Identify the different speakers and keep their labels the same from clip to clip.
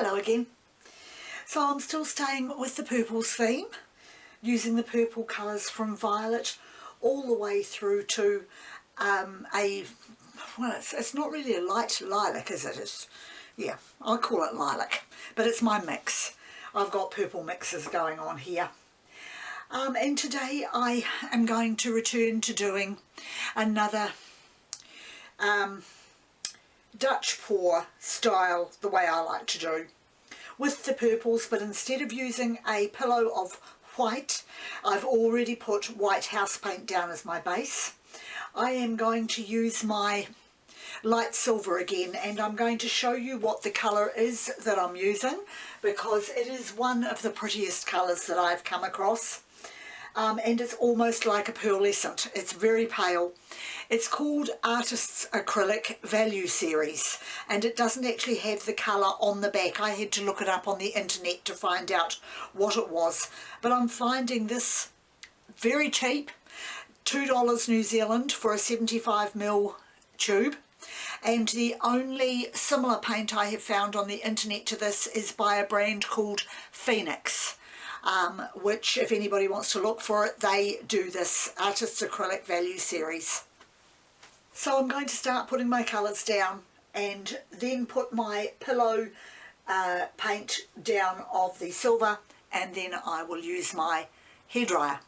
Speaker 1: Hello again. So I'm still staying with the purples theme, using the purple colours from violet all the way through to it's not really a light lilac, is it? Yeah, I call it lilac, but it's my mix. I've got purple mixes going on here. And today I am going to return to doing another Dutch pour style, the way I like to do, with the purples, but instead of using a pillow of white, I've already put white house paint down as my base. I am going to use my light silver again, and I'm going to show you what the colour is that I'm using, because it is one of the prettiest colours that I've come across. And it's almost like a pearlescent. It's very pale. It's called Artist's Acrylic Value Series, and it doesn't actually have the colour on the back. I had to look it up on the internet to find out what it was, but I'm finding this very cheap, $2 New Zealand for a 75ml tube. And the only similar paint I have found on the internet to this is by a brand called Phoenix. Which, if anybody wants to look for it, they do this Artist's Acrylic Value Series. So I'm going to start putting my colours down and then put my pillow paint down of the silver, and then I will use my hairdryer.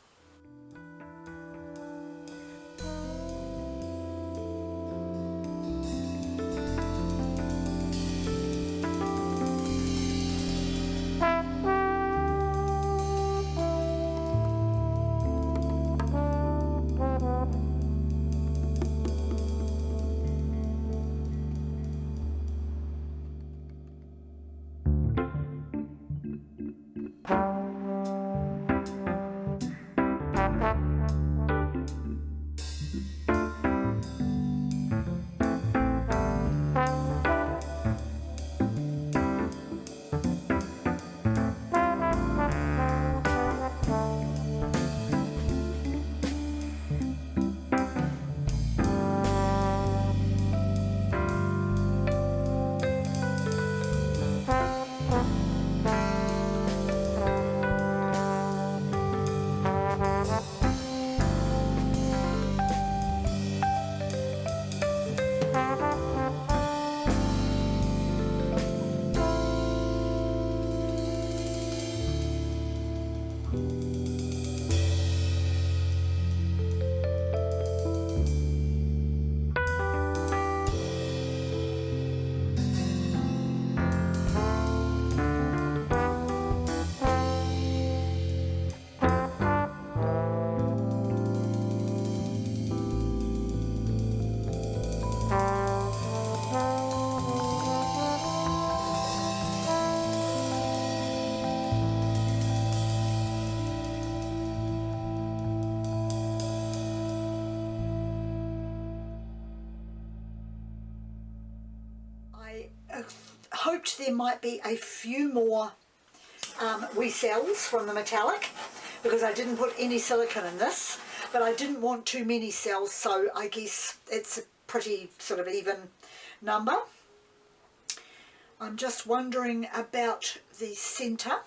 Speaker 1: I hoped there might be a few more wee cells from the metallic, because I didn't put any silicone in this, but I didn't want too many cells, so I guess it's a pretty sort of even number. I'm just wondering about the centre.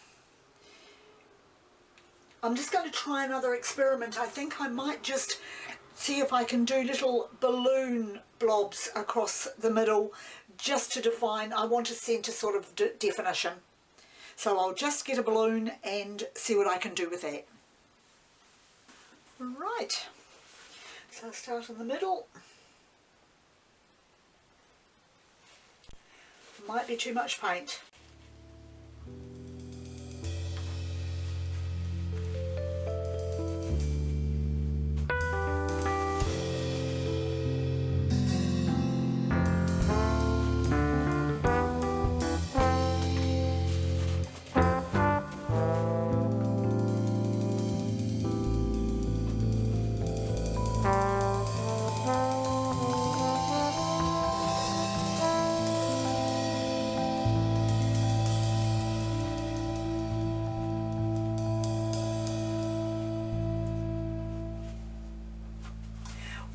Speaker 1: I'm just going to try another experiment. I think I might just see if I can do little balloon blobs across the middle, just to define. I want a centre sort of definition. So I'll just get a balloon and see what I can do with that. Right, so I'll start in the middle. Might be too much paint.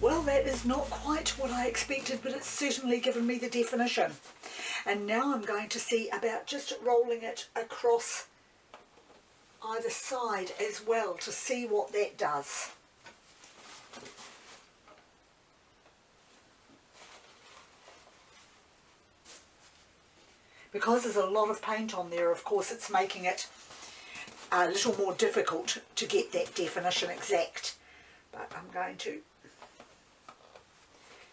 Speaker 1: Well, that is not quite what I expected, but it's certainly given me the definition. And now I'm going to see about just rolling it across either side as well to see what that does. Because there's a lot of paint on there, of course, it's making it a little more difficult to get that definition exact. But I'm going to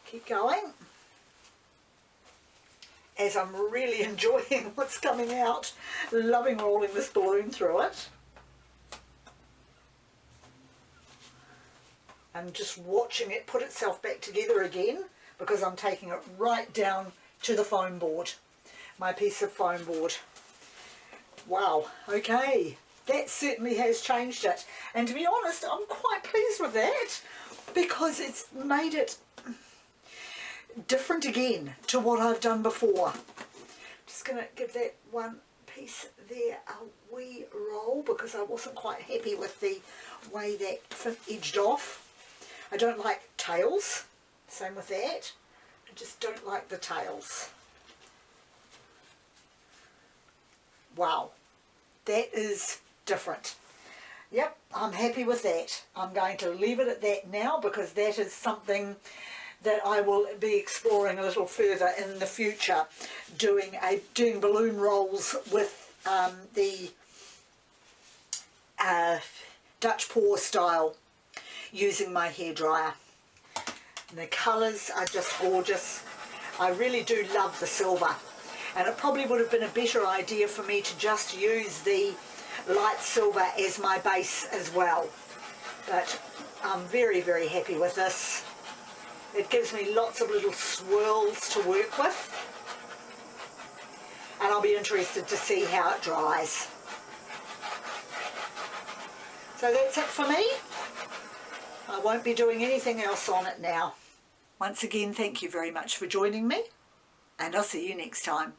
Speaker 1: keep going as I'm really enjoying what's coming out. Loving rolling this balloon through it. And just watching it put itself back together again, because I'm taking it right down to the foam board. My piece of foam board. Wow, okay, that certainly has changed it, and to be honest, I'm quite pleased with that, because it's made it different again to what I've done before. Just going to give that one piece there a wee roll, because I wasn't quite happy with the way that edged off. I don't like tails, same with that, I just don't like the tails. Wow, that is different. Yep, I'm happy with that. I'm going to leave it at that now, because that is something that I will be exploring a little further in the future, doing balloon rolls with the Dutch pour style, using my hairdryer. And the colours are just gorgeous. I really do love the silver. And it probably would have been a better idea for me to just use the light silver as my base as well. But I'm very, very happy with this. It gives me lots of little swirls to work with. And I'll be interested to see how it dries. So that's it for me. I won't be doing anything else on it now. Once again, thank you very much for joining me, and I'll see you next time.